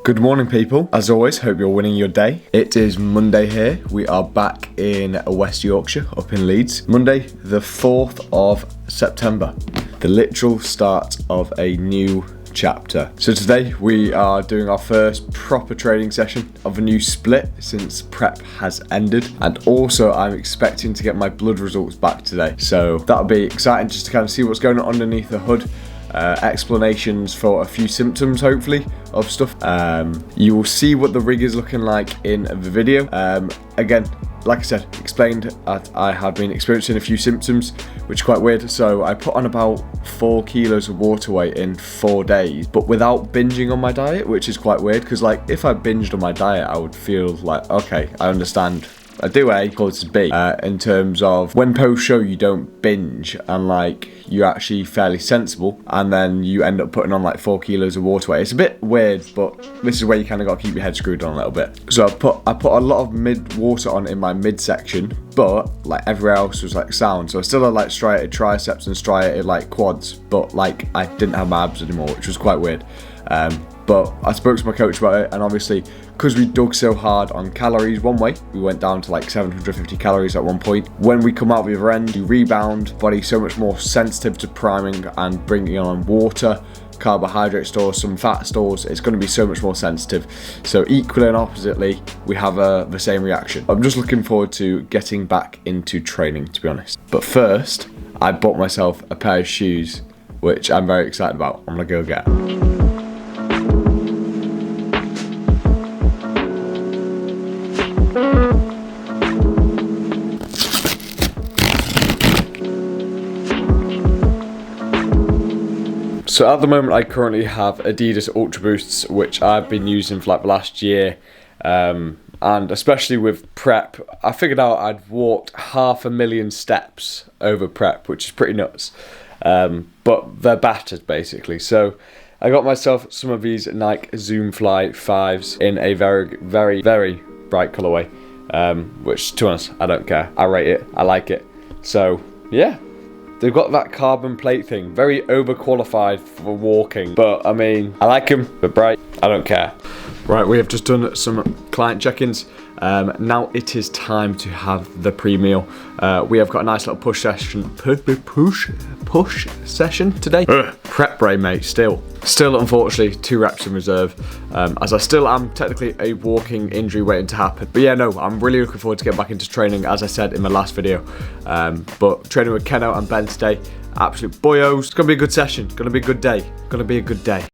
Good morning, people. As always, hope you're winning your day. It is Monday here. We are back in West Yorkshire, up in Leeds. Monday, the 4th of September, the literal start of a new chapter. So today we are doing our first proper training session of a new split since prep has ended, and also I'm expecting to get my blood results back today, so that'll be exciting just to kind of see what's going on underneath the hood. Explanations for a few symptoms, hopefully, of stuff. You will see what the rig is looking like in the video. Again, like I said, explained that I have been experiencing a few symptoms, which is quite weird. So I put on about 4 kilos of water weight in 4 days, but without binging on my diet, which is quite weird, because like if I binged on my diet, I would feel like, okay, I understand. I do A, causes B, in terms of when post-show you don't binge and like you're actually fairly sensible, and then you end up putting on like 4 kilos of water weight. It's a bit weird, but this is where you kind of got to keep your head screwed on a little bit. So I put a lot of mid water on in my midsection, but like everywhere else was like sound. So I still had like striated triceps and striated like quads, but like I didn't have my abs anymore, which was quite weird. But I spoke to my coach about it, and obviously because we dug so hard on calories one way, we went down to like 750 calories at one point. When we come out the other end, you rebound, body's so much more sensitive to priming and bringing on water, carbohydrate stores, some fat stores. It's going to be so much more sensitive. So equally and oppositely, we have the same reaction. I'm just looking forward to getting back into training, to be honest. But first, I bought myself a pair of shoes, which I'm very excited about. I'm gonna go get. So at the moment I currently have Adidas Ultra Boosts, which I've been using for like the last year, and especially with prep, I figured out I'd walked 500,000 steps over prep, which is pretty nuts, but they're battered basically. So I got myself some of these Nike Zoom Fly 5s in a very, very, very bright colourway, which to be honest, I don't care. I rate it, I like it. So yeah. They've got that carbon plate thing, very overqualified for walking, but I mean, I like them, they're bright, I don't care. Right, we have just done some client check-ins. Now it is time to have the pre-meal. We have got a nice little push session today. Prep brain, mate, still unfortunately 2 reps in reserve, as I still am technically a walking injury waiting to happen. But yeah, no, I'm really looking forward to getting back into training, as I said in my last video. But training with Keno and Ben today, absolute boyos. It's gonna be a good session, gonna be a good day, gonna be a good day.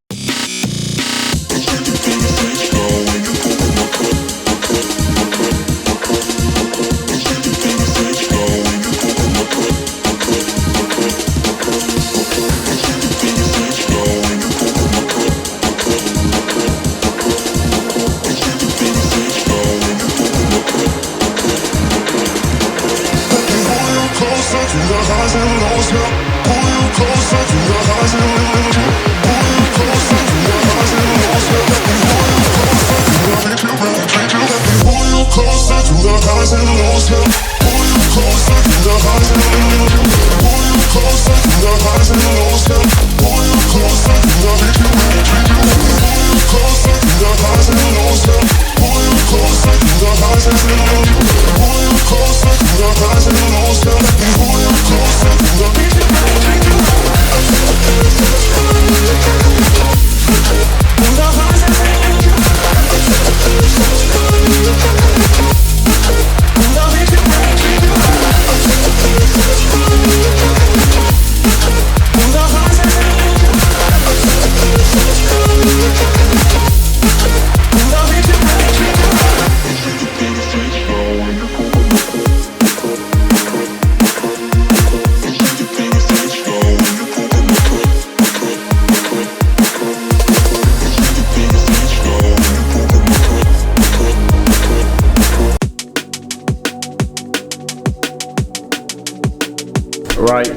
Right,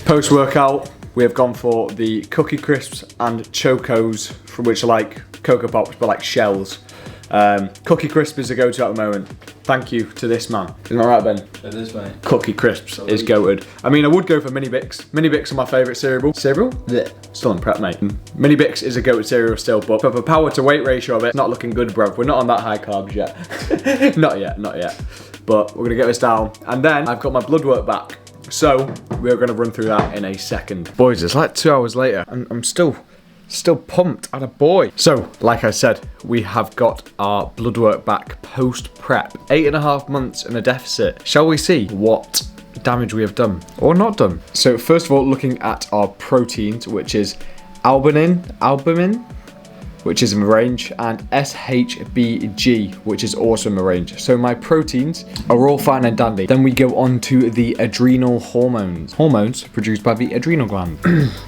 post-workout, we have gone for the Cookie Crisps and Chocos, which are like Cocoa Pops, but like shells. Cookie Crisp is the go-to at the moment. thank you to this man. Isn't that right, Ben? It is, mate. Cookie Crisps is goated. I mean, I would go for Mini Bix. Mini Bix are my favourite cereal. Cereal? Yeah. Still in prep, mate. Mini Bix is a goated cereal still, but for the power to weight ratio of it, not looking good, bro. We're not on that high carbs yet. Not yet, not yet. But we're gonna get this down. And then I've got my blood work back. So we're gonna run through that in a second. Boys, it's like 2 hours later and I'm still pumped at a boy. So, like I said, we have got our blood work back post-prep. 8.5 months in a deficit. Shall we see what damage we have done or not done? So first of all, looking at our proteins, which is albumin, which is in range, and SHBG, which is also in range. So my proteins are all fine and dandy. Then we go on to the adrenal hormones. Hormones produced by the adrenal gland.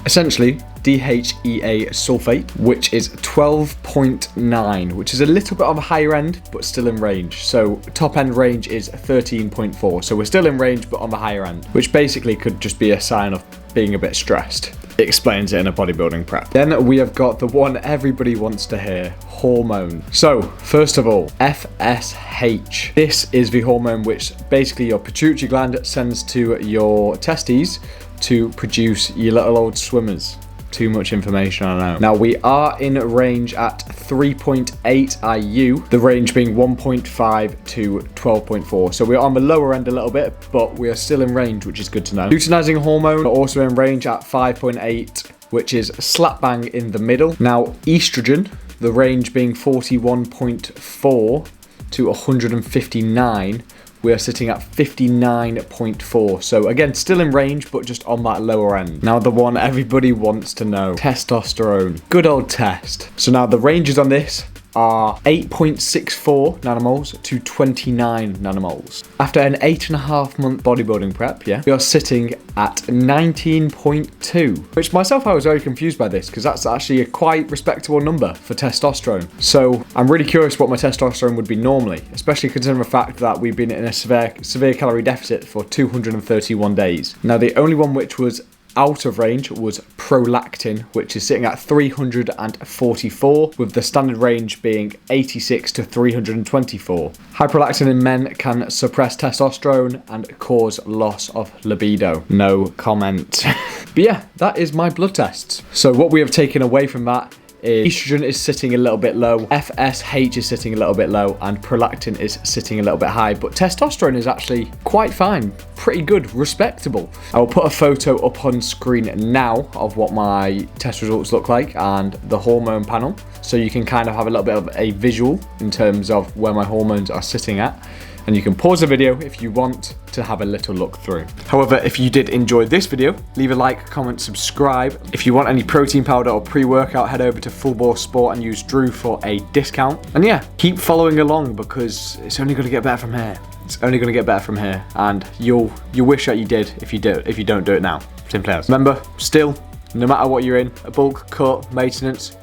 Essentially, DHEA sulfate, which is 12.9, which is a little bit on the higher end, but still in range. So top end range is 13.4. So we're still in range, but on the higher end, which basically could just be a sign of being a bit stressed. It explains it in a bodybuilding prep. Then we have got the one everybody wants to hear, hormone. So first of all, FSH. This is the hormone which basically your pituitary gland sends to your testes to produce your little old swimmers. Too much information, I know. Now we are in range at 3.8 IU, the range being 1.5 to 12.4. So we're on the lower end a little bit, but we are still in range, which is good to know. Luteinizing hormone are also in range at 5.8, which is slap bang in the middle. Now estrogen, the range being 41.4 to 159. We are sitting at 59.4. So again, still in range, but just on that lower end. Now the one everybody wants to know, testosterone. Good old test. So now the ranges on this are 8.64 nanomoles to 29 nanomoles. After an 8.5 month bodybuilding prep, we are sitting at 19.2, which myself, I was very confused by this because that's actually a quite respectable number for testosterone. So I'm really curious what my testosterone would be normally, especially considering the fact that we've been in a severe calorie deficit for 231 days. Now the only one which was out of range was prolactin, which is sitting at 344, with the standard range being 86 to 324. High prolactin in men can suppress testosterone and cause loss of libido. No comment. But yeah, that is my blood tests. So what we have taken away from that is estrogen is sitting a little bit low, FSH is sitting a little bit low, and prolactin is sitting a little bit high, but testosterone is actually quite fine, pretty good, respectable. I will put a photo up on screen now of what my test results look like and the hormone panel, so you can kind of have a little bit of a visual in terms of where my hormones are sitting at. And you can pause the video if you want to have a little look through. However, if you did enjoy this video, leave a like, comment, subscribe. If you want any protein powder or pre-workout, head over to Full Bore Sport and use Drew for a discount. And yeah, keep following along because it's only going to get better from here. It's only going to get better from here, and you'll wish that you did if you don't do it now. Simple as. Remember, still, no matter what you're in, a bulk, cut, maintenance,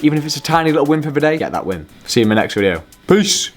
even if it's a tiny little win for the day, get that win. See you in my next video. Peace.